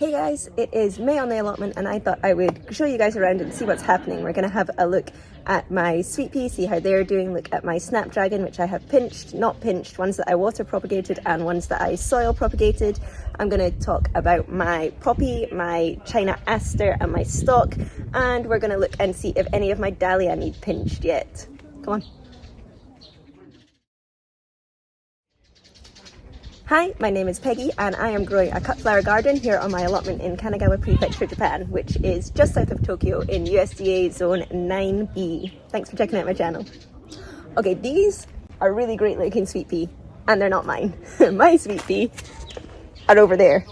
Hey guys, it is May on the allotment and I thought I would show you guys around and see what's happening. We're going to have a look at my sweet pea, see how they're doing, look at my snapdragon, which I have pinched, not pinched, ones that I water propagated and ones that I soil propagated. I'm going to talk about my poppy, my China aster and my stock, and we're going to look and see if any of my dahlia need pinched yet. Come on. Hi, my name is Peggy and I am growing a cut flower garden here on my allotment in Kanagawa Prefecture, Japan, which is just south of Tokyo in USDA Zone 9B. Thanks for checking out my channel. Okay, these are really great looking sweet pea and they're not mine. My sweet pea are over there,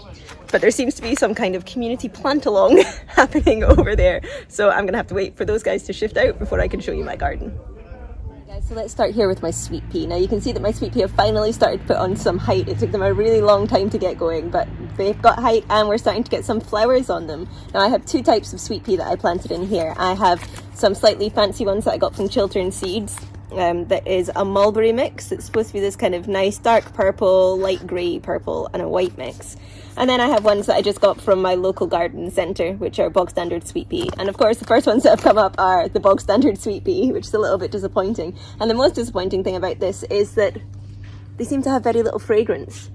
but there seems to be some kind of community plant along happening over there. So I'm gonna have to wait for those guys to shift out before I can show you my garden. So let's start here with my sweet pea. Now you can see that my sweet pea have finally started to put on some height. It took them a really long time to get going, but they've got height and we're starting to get some flowers on them. Now I have two types of sweet pea that I planted in here. I have some slightly fancy ones that I got from Chiltern Seeds. That is a mulberry mix. It's supposed to be this kind of nice dark purple, light grey purple and a white mix. And then I have ones that I just got from my local garden centre, which are bog standard sweet pea. And of course the first ones that have come up are the bog standard sweet pea, which is a little bit disappointing. And the most disappointing thing about this is that they seem to have very little fragrance.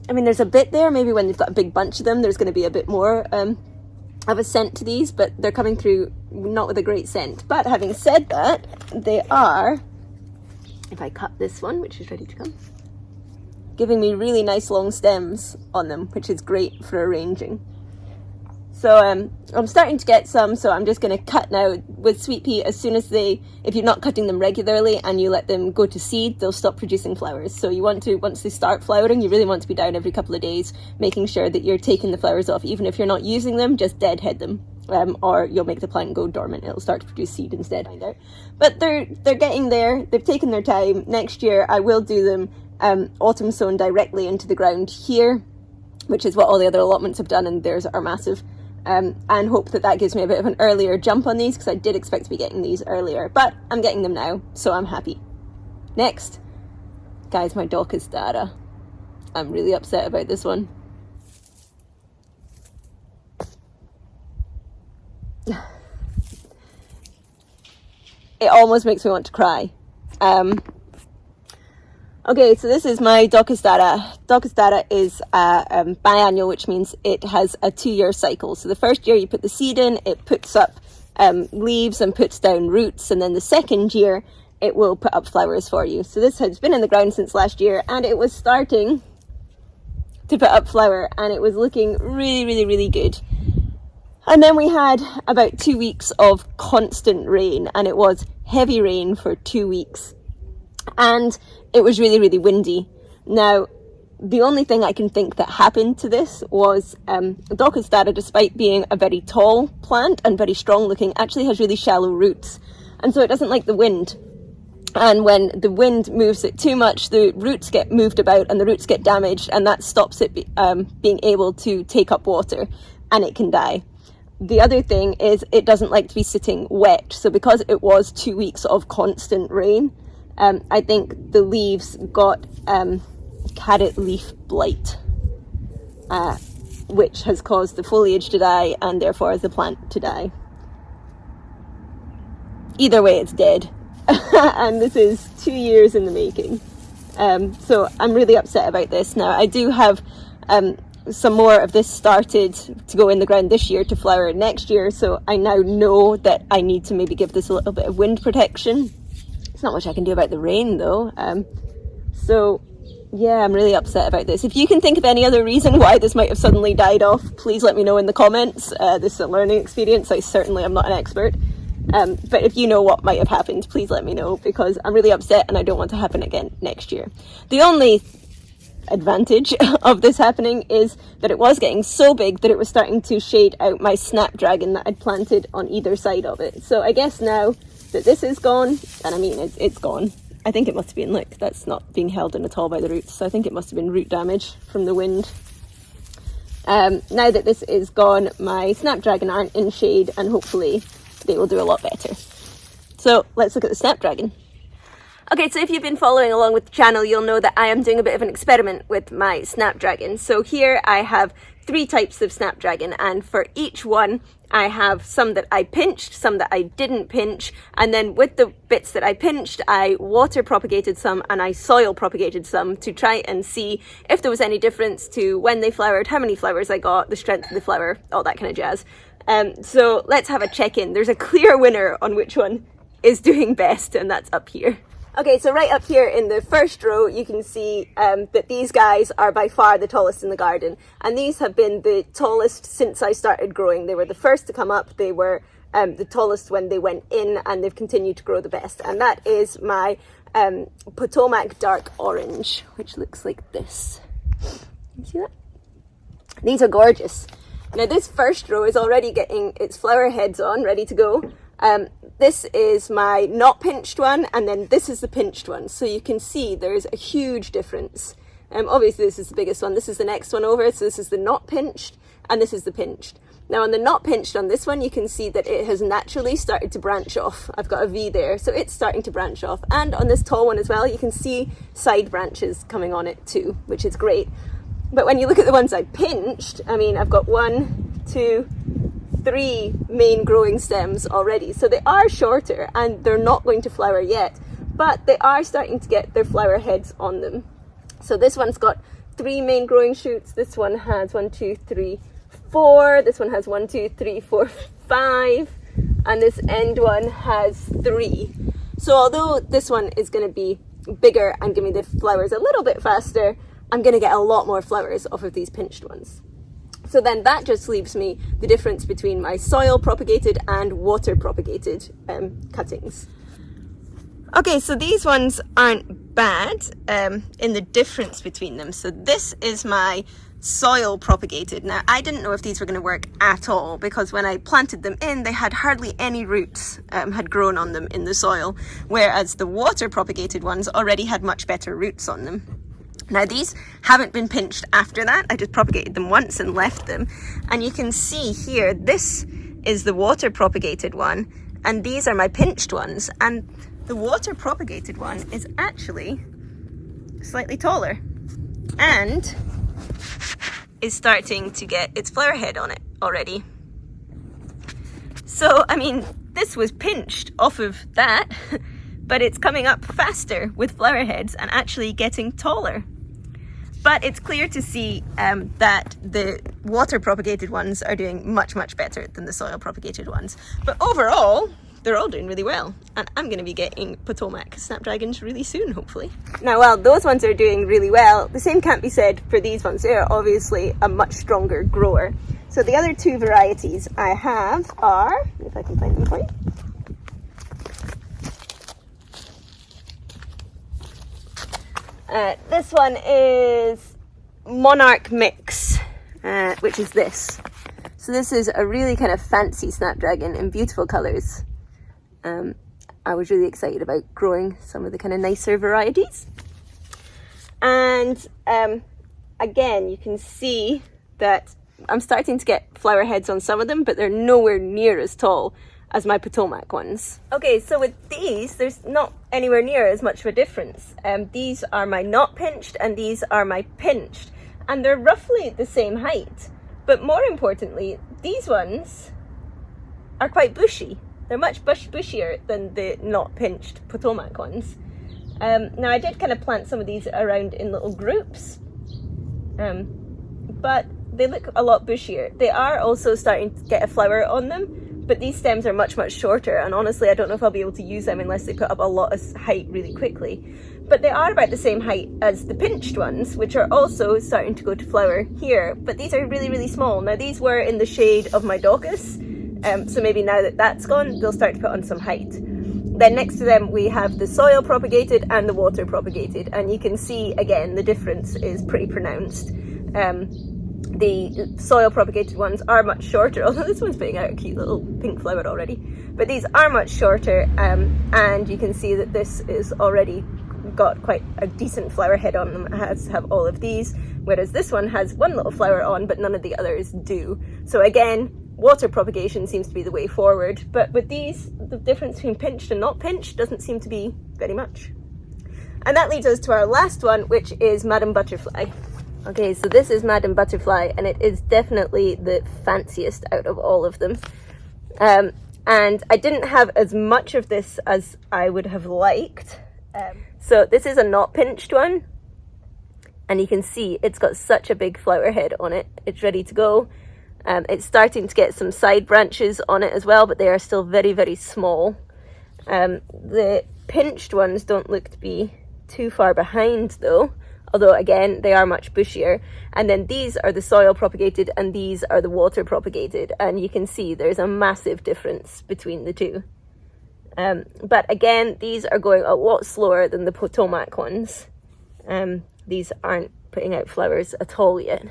I mean, there's a bit there, maybe when you've got a big bunch of them, there's going to be a bit more of a scent to these, but they're coming through not with a great scent. But having said that, they are, if I cut this one, which is ready to come, giving me really nice long stems on them, which is great for arranging. So I'm starting to get some, so I'm just going to cut now with sweet pea. As soon as if you're not cutting them regularly and you let them go to seed, they'll stop producing flowers. So you want to, once they start flowering, you really want to be down every couple of days, making sure that you're taking the flowers off. Even if you're not using them, just deadhead them. Or you'll make the plant go dormant. It'll start to produce seed instead. But they're getting there. They've taken their time. Next year I will do them autumn sown directly into the ground here, which is what all the other allotments have done, and theirs are massive. And hope that gives me a bit of an earlier jump on these, because I did expect to be getting these earlier, but I'm getting them now, so I'm happy. Next, guys, my Daucus Dara. I'm really upset about this one. It almost makes me want to cry. Okay, so this is my Daucus Dara. Daucus Dara is biannual, which means it has a 2-year cycle. So the first year you put the seed in, it puts up leaves and puts down roots, and then the second year it will put up flowers for you. So this has been in the ground since last year, and it was starting to put up flower, and it was looking really, really, really good. And then we had about 2 weeks of constant rain, and it was heavy rain for 2 weeks. And it was really, really windy. Now, the only thing I can think that happened to this was Daucus Dara, despite being a very tall plant and very strong looking, actually has really shallow roots. And so it doesn't like the wind. And when the wind moves it too much, the roots get moved about and the roots get damaged, and that stops it being able to take up water, and it can die. The other thing is it doesn't like to be sitting wet. So because it was 2 weeks of constant rain, I think the leaves got carrot leaf blight, which has caused the foliage to die and therefore the plant to die. Either way, it's dead. And this is 2 years in the making. So I'm really upset about this. Now, I do have some more of this started to go in the ground this year to flower next year. So I now know that I need to maybe give this a little bit of wind protection. There's not much I can do about the rain though. So yeah, I'm really upset about this. If you can think of any other reason why this might have suddenly died off, please let me know in the comments. This is a learning experience. I certainly am not an expert. But if you know what might have happened, please let me know, because I'm really upset and I don't want to happen again next year. The only advantage of this happening is that it was getting so big that it was starting to shade out my snapdragon that I'd planted on either side of it. So I guess now that this is gone, and I mean it's gone, I think it must have been, look, that's not being held in at all by the roots, so I think it must have been root damage from the wind. Now that this is gone, my snapdragon aren't in shade, and hopefully they will do a lot better. So let's look at the snapdragon. Okay, so if you've been following along with the channel, you'll know that I am doing a bit of an experiment with my snapdragon. So here I have 3 types of snapdragon, and for each one I have some that I pinched, some that I didn't pinch, and then with the bits that I pinched, I water propagated some and I soil propagated some to try and see if there was any difference to when they flowered, how many flowers I got, the strength of the flower, all that kind of jazz. So let's have a check-in. There's a clear winner on which one is doing best, and that's up here. Okay, so right up here in the first row, you can see that these guys are by far the tallest in the garden. And these have been the tallest since I started growing. They were the first to come up. They were the tallest when they went in, and they've continued to grow the best. And that is my Potomac dark orange, which looks like this. You see that? These are gorgeous. Now this first row is already getting its flower heads on, ready to go. This is my not pinched one, and then this is the pinched one. So you can see there's a huge difference. Obviously this is the biggest one. This is the next one over. So this is the not pinched, and this is the pinched. Now on the not pinched on this one, you can see that it has naturally started to branch off. I've got a V there, so it's starting to branch off. And on this tall one as well, you can see side branches coming on it too, which is great. But when you look at the ones I pinched, I mean, I've got 1, 2, 3 main growing stems already. So they are shorter and they're not going to flower yet, but they are starting to get their flower heads on them. So this one's got 3 main growing shoots. This one has 1, 2, 3, 4. This one has 1, 2, 3, 4, 5. And this end one has 3. So although this one is going to be bigger and give me the flowers a little bit faster, I'm going to get a lot more flowers off of these pinched ones. So then that just leaves me the difference between my soil propagated and water propagated cuttings. Okay, so these ones aren't bad in the difference between them. So this is my soil propagated. Now I didn't know if these were going to work at all, because when I planted them in, they had hardly any roots had grown on them in the soil, whereas the water propagated ones already had much better roots on them. Now these haven't been pinched after that. I just propagated them once and left them. And you can see here, this is the water propagated one, and these are my pinched ones. And the water propagated one is actually slightly taller and is starting to get its flower head on it already. So, I mean, this was pinched off of that, but it's coming up faster with flower heads and actually getting taller. But it's clear to see that the water propagated ones are doing much, much better than the soil propagated ones. But overall, they're all doing really well. And I'm going to be getting Potomac snapdragons really soon, hopefully. Now, while those ones are doing really well, the same can't be said for these ones. They're obviously a much stronger grower. So the other 2 varieties I have are, if I can find them for you. This one is Monarch Mix, which is this. So this is a really kind of fancy snapdragon in beautiful colours. I was really excited about growing some of the kind of nicer varieties. And again, you can see that I'm starting to get flower heads on some of them, but they're nowhere near as tall as my Potomac ones. Okay, so with these, there's not anywhere near as much of a difference. These are my not pinched and these are my pinched, and they're roughly the same height. But more importantly, these ones are quite bushy. They're much bushier than the not pinched Potomac ones. Now I did kind of plant some of these around in little groups, but they look a lot bushier. They are also starting to get a flower on them, but these stems are much, much shorter, and honestly I don't know if I'll be able to use them unless they put up a lot of height really quickly. But they are about the same height as the pinched ones, which are also starting to go to flower here, but these are really, really small. Now these were in the shade of my Daucus, so maybe now that that's gone, they'll start to put on some height. Then next to them we have the soil propagated and the water propagated, and you can see again the difference is pretty pronounced. The soil propagated ones are much shorter, although this one's putting out a cute little pink flower already. But these are much shorter, and you can see that this is already got quite a decent flower head on them. It has to have all of these, whereas this one has one little flower on, but none of the others do. So again, water propagation seems to be the way forward. But with these, the difference between pinched and not pinched doesn't seem to be very much. And that leads us to our last one, which is Madam Butterfly. Okay, so this is Madam Butterfly, and it is definitely the fanciest out of all of them. And I didn't have as much of this as I would have liked. So this is a not pinched one, and you can see it's got such a big flower head on it. It's ready to go. It's starting to get some side branches on it as well, but they are still very, very small. The pinched ones don't look to be too far behind though, although again they are much bushier. And then these are the soil propagated and these are the water propagated, and you can see there's a massive difference between the two. But again, these are going a lot slower than the Potomac ones. These aren't putting out flowers at all yet.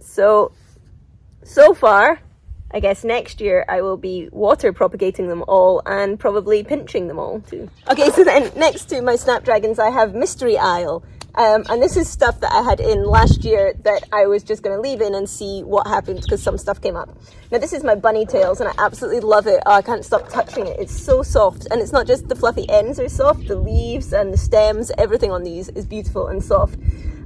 So far, I guess next year I will be water propagating them all and probably pinching them all too. Okay, so then next to my snapdragons I have Mystery Isle. And this is stuff that I had in last year that I was just going to leave in and see what happens because some stuff came up. Now this is my bunny tails and I absolutely love it. Oh, I can't stop touching it. It's so soft, and it's not just the fluffy ends are soft, the leaves and the stems, everything on these is beautiful and soft.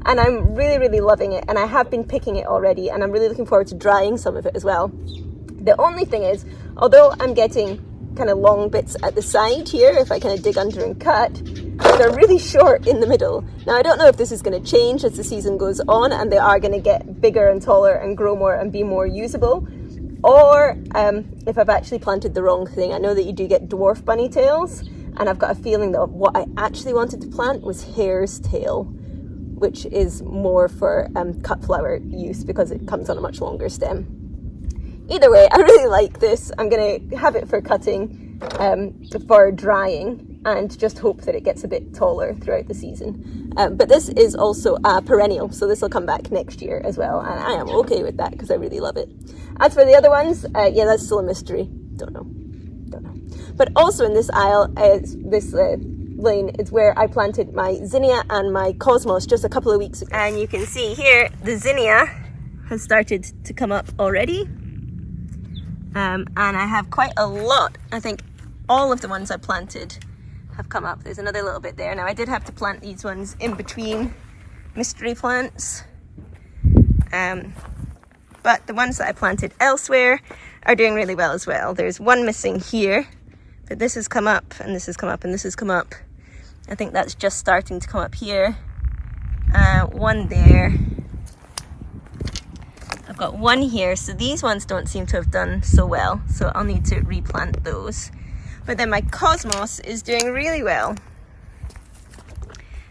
And I'm really, really loving it, and I have been picking it already, and I'm really looking forward to drying some of it as well. The only thing is, although I'm getting kind of long bits at the side here, if I kind of dig under and cut, they're really short in the middle. Now I don't know if this is going to change as the season goes on and they are going to get bigger and taller and grow more and be more usable, or if I've actually planted the wrong thing. I know that you do get dwarf bunny tails, and I've got a feeling that what I actually wanted to plant was hare's tail, which is more for cut flower use because it comes on a much longer stem. Either way, I really like this. I'm going to have it for cutting, for drying, and just hope that it gets a bit taller throughout the season. But this is also a perennial, so this will come back next year as well, and I am okay with that because I really love it. As for the other ones, yeah, that's still a mystery. Don't know. But also in this aisle, this lane is where I planted my zinnia and my cosmos just a couple of weeks ago. And you can see here, the zinnia has started to come up already. And I have quite a lot. I think all of the ones I planted have come up. There's another little bit there. Now I did have to plant these ones in between mystery plants. But the ones that I planted elsewhere are doing really well as well. There's one missing here, but this has come up, and this has come up, and this has come up. I think that's just starting to come up here. One there. I've got one here, so these ones don't seem to have done so well, so I'll need to replant those. But then my cosmos is doing really well.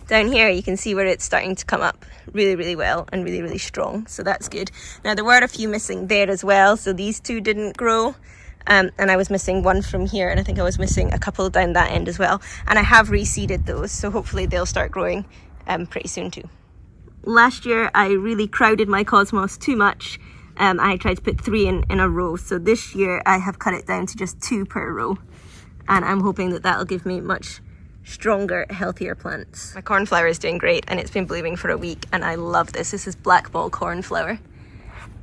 Down here you can see where it's starting to come up really, really well and really, really strong, so that's good. Now there were a few missing there as well, so these two didn't grow, and I was missing one from here, and I think I was missing a couple down that end as well, and I have reseeded those, so hopefully they'll start growing pretty soon too. Last year I really crowded my cosmos too much. I tried to put 3 in a row, so this year I have cut it down to just 2 per row, and I'm hoping that that'll give me much stronger, healthier plants. My cornflower is doing great, and it's been blooming for a week, and I love this. This is black ball cornflower,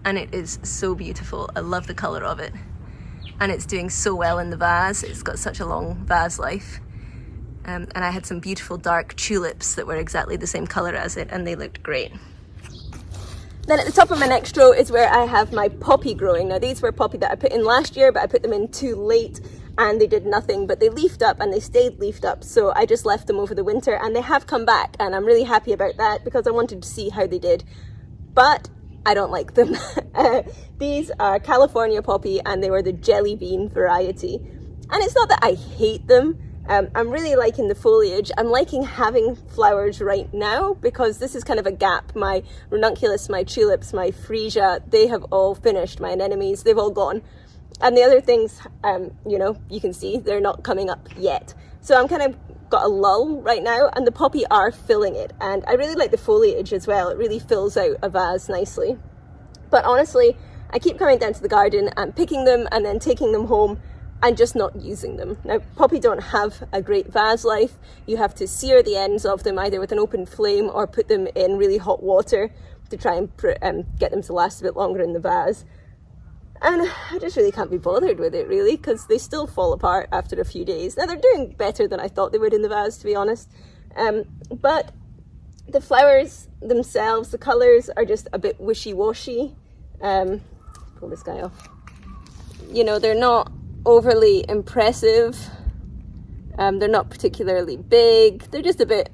and it is so beautiful. I love the colour of it, and it's doing so well in the vase. It's got such a long vase life. And I had some beautiful dark tulips that were exactly the same colour as it, and they looked great. Then at the top of my next row is where I have my poppy growing. Now these were poppy that I put in last year, but I put them in too late and they did nothing, but they leafed up and they stayed leafed up, so I just left them over the winter, and they have come back, and I'm really happy about that because I wanted to see how they did. But I don't like them. These are California poppy, and they were the jelly bean variety. And it's not that I hate them. I'm really liking the foliage. I'm liking having flowers right now because this is kind of a gap. My ranunculus, my tulips, my freesia, they have all finished. My anemones, they've all gone. And the other things, you know, you can see they're not coming up yet. So I'm kind of got a lull right now, and the poppy are filling it. And I really like the foliage as well. It really fills out a vase nicely. But honestly, I keep coming down to the garden and picking them and then taking them home and just not using them. Now, poppy don't have a great vase life. You have to sear the ends of them either with an open flame or put them in really hot water to try and get them to last a bit longer in the vase. And I just really can't be bothered with it, really, because they still fall apart after a few days. Now, they're doing better than I thought they would in the vase, to be honest. But the flowers themselves, the colours are just a bit wishy-washy. Pull this guy off. You know, they're not overly impressive. They're not particularly big. They're just a bit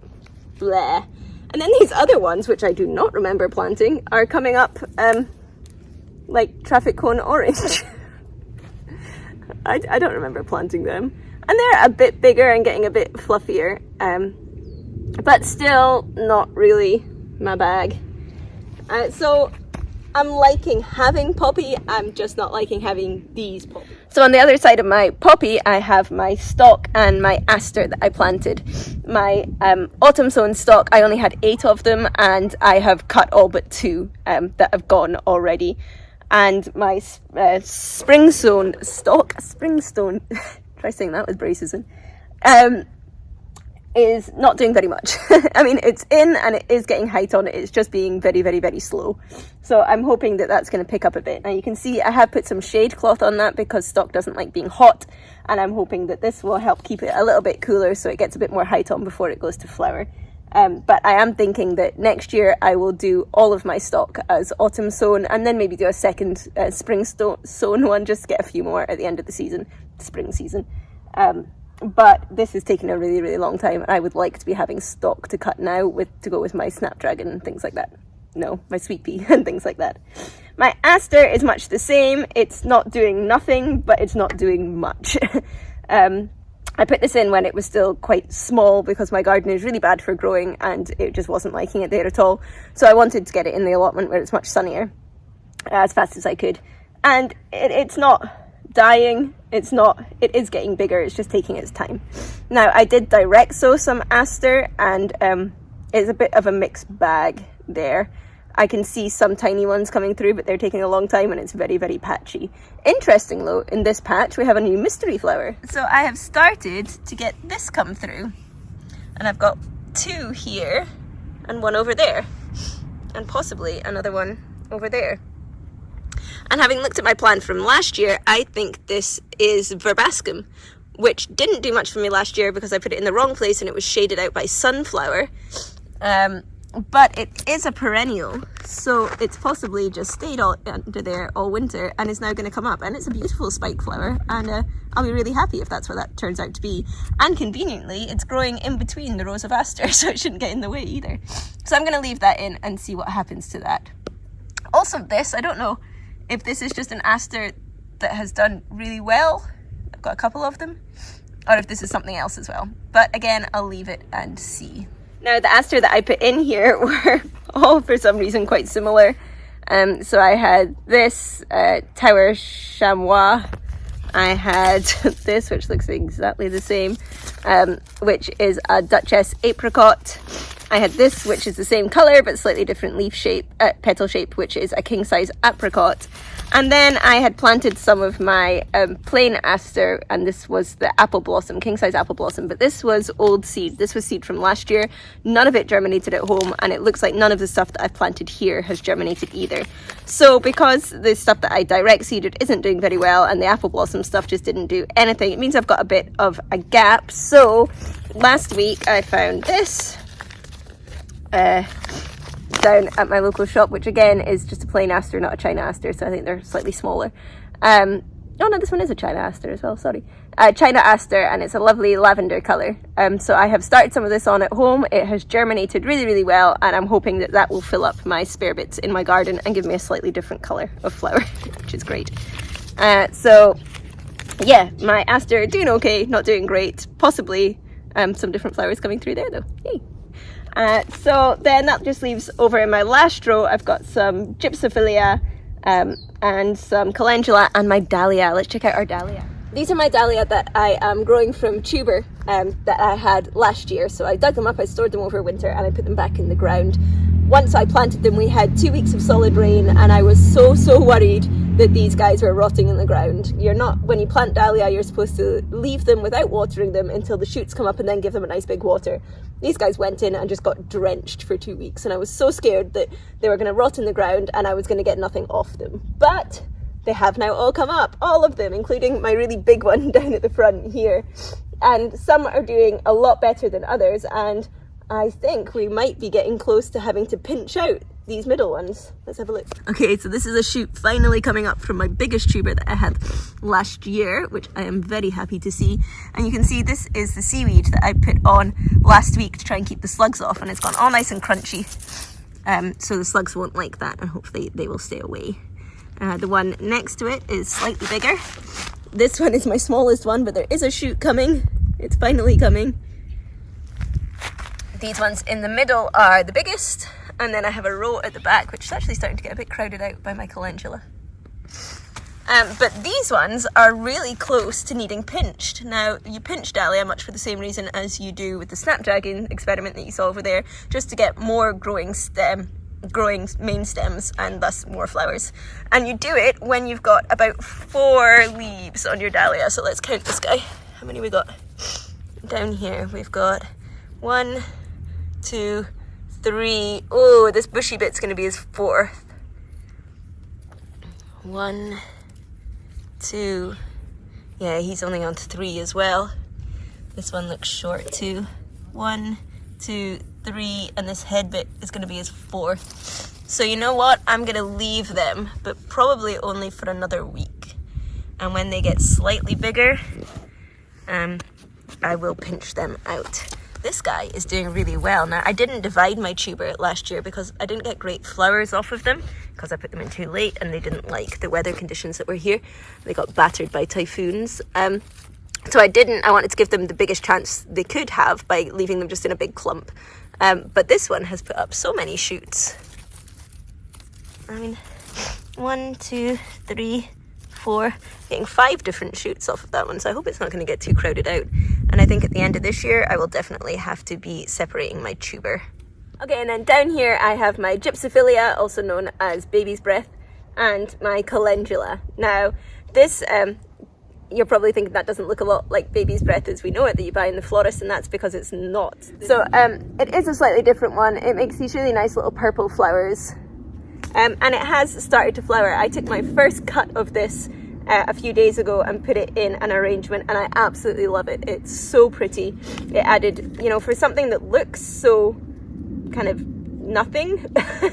bleh. And then these other ones, which I do not remember planting, are coming up like traffic cone orange. I don't remember planting them. And they're a bit bigger and getting a bit fluffier, but still not really my bag. So I'm liking having poppy, I'm just not liking having these poppy. So on the other side of my poppy, I have my stalk and my aster that I planted. My autumn sown stalk, I only had 8 of them, and I have cut all but 2 that have gone already. And my spring sown stalk, try saying that with braces in, is not doing very much. I mean, it's in and it is getting height on it, it's just being very, very, very slow. So I'm hoping that that's going to pick up a bit. Now you can see I have put some shade cloth on that because stalk doesn't like being hot, and I'm hoping that this will help keep it a little bit cooler so it gets a bit more height on before it goes to flower. But I am thinking that next year I will do all of my stock as autumn sown, and then maybe do a second spring sown one, just to get a few more at the end of the season, spring season. But this is taking a really, really long time, and I would like to be having stock to cut now to go with my snapdragon and things like that. No, my sweet pea and things like that. My aster is much the same. It's not doing nothing, but it's not doing much. I put this in when it was still quite small because my garden is really bad for growing and it just wasn't liking it there at all. So I wanted to get it in the allotment where it's much sunnier as fast as I could. And it's not dying, it is getting bigger, it's just taking its time. Now I did direct sow some aster, and it's a bit of a mixed bag there. I can see some tiny ones coming through, but they're taking a long time and it's very, very patchy. Interesting though, in this patch we have a new mystery flower. So I have started to get this come through, and I've got 2 here and 1 over there, and possibly another one over there. And having looked at my plant from last year, I think this is verbascum, which didn't do much for me last year because I put it in the wrong place and it was shaded out by sunflower. But it is a perennial, so it's possibly just stayed all under there all winter and is now going to come up, and it's a beautiful spike flower, and I'll be really happy if that's what that turns out to be. And conveniently it's growing in between the rows of aster, so it shouldn't get in the way either. So I'm going to leave that in and see what happens to that. Also this, I don't know if this is just an aster that has done really well, I've got a couple of them, or if this is something else as well, but again I'll leave it and see. Now the aster that I put in here were all for some reason quite similar. So I had this Tower Chamois, I had this which looks exactly the same, which is a Duchess Apricot. I had this which is the same colour but slightly different leaf shape, petal shape, which is a king size apricot. And then I had planted some of my plain aster, and this was the apple blossom, king size apple blossom, but this was old seed. This was seed from last year. None of it germinated at home, and it looks like none of the stuff that I've planted here has germinated either. So because the stuff that I direct seeded isn't doing very well and the apple blossom stuff just didn't do anything, it means I've got a bit of a gap. So last week I found this down at my local shop, which again is just a plain aster, not a China aster, so I think they're slightly smaller. Oh no, this one is a China aster as well, sorry. China aster, and it's a lovely lavender colour. So I have started some of this on at home. It has germinated really, really well, and I'm hoping that that will fill up my spare bits in my garden and give me a slightly different colour of flower, which is great. So yeah, my aster doing okay, not doing great. Possibly some different flowers coming through there though, yay. So then that just leaves over in my last row, I've got some gypsophilia and some calendula and my dahlia. Let's check out our dahlia. These are my dahlia that I am growing from tuber that I had last year. So I dug them up, I stored them over winter, and I put them back in the ground. Once I planted them, we had 2 weeks of solid rain, and I was so worried that these guys were rotting in the ground. When you plant dahlia, you're supposed to leave them without watering them until the shoots come up and then give them a nice big water. These guys went in and just got drenched for 2 weeks, and I was so scared that they were going to rot in the ground and I was going to get nothing off them. But they have now all come up, all of them, including my really big one down at the front here. And some are doing a lot better than others, and I think we might be getting close to having to pinch out these middle ones. Let's have a look. Okay, so this is a shoot finally coming up from my biggest tuber that I had last year, which I am very happy to see. And you can see this is the seaweed that I put on last week to try and keep the slugs off, and it's gone all nice and crunchy. So the slugs won't like that, and hopefully they will stay away. The one next to it is slightly bigger. This one is my smallest one, but there is a shoot coming. It's finally coming. These ones in the middle are the biggest, and then I have a row at the back, which is actually starting to get a bit crowded out by my calendula. But these ones are really close to needing pinched. Now, you pinch dahlia much for the same reason as you do with the snapdragon experiment that you saw over there, just to get more growing main stems and thus more flowers. And you do it when you've got about 4 leaves on your dahlia. So let's count this guy. How many we got? Down here we've got 1, 2, 3. Oh, this bushy bit's going to be his 4th. 1, 2. Yeah, he's only on 3 as well. This one looks short too. 1, 2, 3, and this head bit is going to be his 4th. So you know what? I'm going to leave them, but probably only for another week. And when they get slightly bigger, I will pinch them out. This guy is doing really well. Now, I didn't divide my tuber last year because I didn't get great flowers off of them because I put them in too late and they didn't like the weather conditions that were here. They got battered by typhoons. So I wanted to give them the biggest chance they could have by leaving them just in a big clump. But this one has put up so many shoots. I mean, 1, 2, 3, 4, getting 5 different shoots off of that one. So I hope it's not going to get too crowded out. And I think at the end of this year, I will definitely have to be separating my tuber. Okay, and then down here I have my gypsophilia, also known as baby's breath, and my calendula. Now, this, you're probably thinking that doesn't look a lot like baby's breath as we know it, that you buy in the florist, and that's because it's not. So it is a slightly different one. It makes these really nice little purple flowers. And it has started to flower. I took my first cut of this a few days ago and put it in an arrangement, and I absolutely love it. It's so pretty. It added, you know, for something that looks so kind of nothing,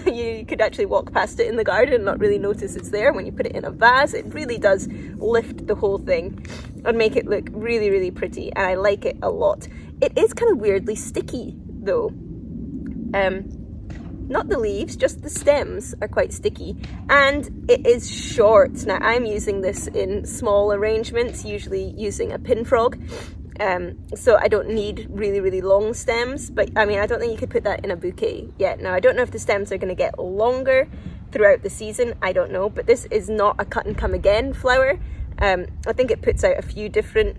you could actually walk past it in the garden and not really notice it's there. When you put it in a vase, it really does lift the whole thing and make it look really, really pretty, and I like it a lot. It is kind of weirdly sticky though. Not the leaves, just the stems are quite sticky, and it is short. Now, I'm using this in small arrangements, usually using a pin frog, so I don't need really, really long stems, but I mean, I don't think you could put that in a bouquet yet. Now, I don't know if the stems are going to get longer throughout the season, I don't know, but this is not a cut and come again flower. I think it puts out a few different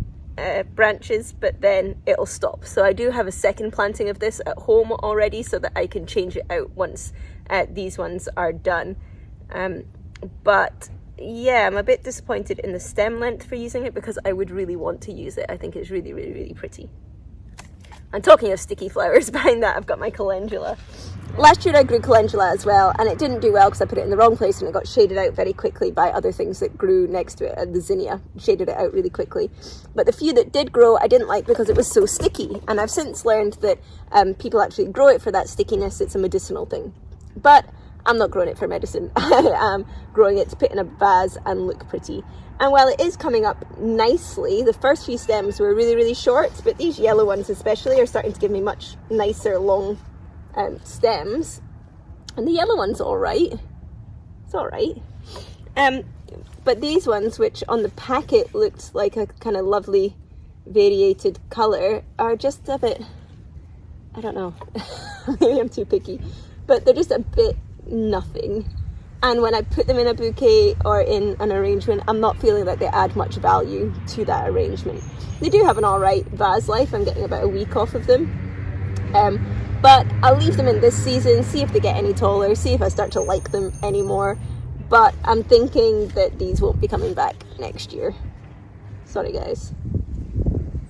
branches, but then it'll stop. So I do have a second planting of this at home already so that I can change it out once these ones are done. But yeah, I'm a bit disappointed in the stem length for using it because I would really want to use it. I think it's really, really, really pretty. And talking of sticky flowers, behind that I've got my calendula. Last year I grew calendula as well, and it didn't do well because I put it in the wrong place and it got shaded out very quickly by other things that grew next to it. The zinnia shaded it out really quickly. But the few that did grow I didn't like because it was so sticky, and I've since learned that people actually grow it for that stickiness. It's a medicinal thing. But I'm not growing it for medicine. I am growing it to put in a vase and look pretty. And while it is coming up nicely, the first few stems were really, really short, but these yellow ones especially are starting to give me much nicer long stems. And the yellow one's all right. It's all right. But these ones, which on the packet looked like a kind of lovely variated colour, are just a bit, I don't know, maybe I'm too picky, but they're just a bit nothing. And when I put them in a bouquet or in an arrangement, I'm not feeling that they add much value to that arrangement. They do have an alright vase life. I'm getting about a week off of them. But I'll leave them in this season, see if they get any taller, see if I start to like them anymore. But I'm thinking that these won't be coming back next year. Sorry guys.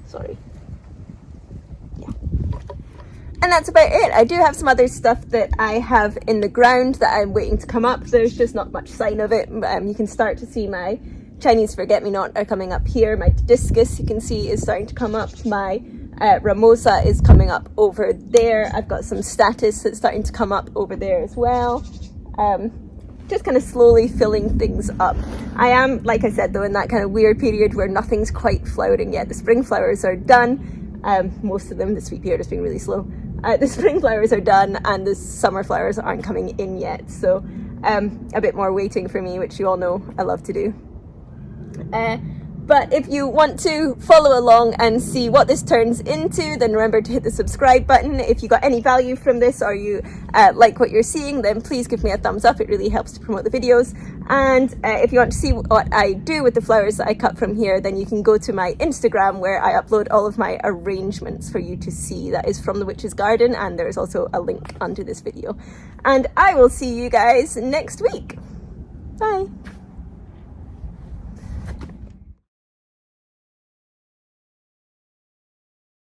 Sorry. Yeah. And that's about it. I do have some other stuff that I have in the ground that I'm waiting to come up. There's just not much sign of it. You can start to see my Chinese forget-me-not are coming up here. My discus, you can see, is starting to come up. My ramosa is coming up over there. I've got some status that's starting to come up over there as well. Just kind of slowly filling things up. I am, like I said though, in that kind of weird period where nothing's quite flowering yet. The spring flowers are done. Most of them, the sweet pea are just being really slow. The spring flowers are done and the summer flowers aren't coming in yet. So a bit more waiting for me, which you all know I love to do. But if you want to follow along and see what this turns into, then remember to hit the subscribe button. If you got any value from this or you like what you're seeing, then please give me a thumbs up. It really helps to promote the videos. And if you want to see what I do with the flowers that I cut from here, then you can go to my Instagram where I upload all of my arrangements for you to see. That is from the Witch's Garden, and there is also a link under this video. And I will see you guys next week. Bye.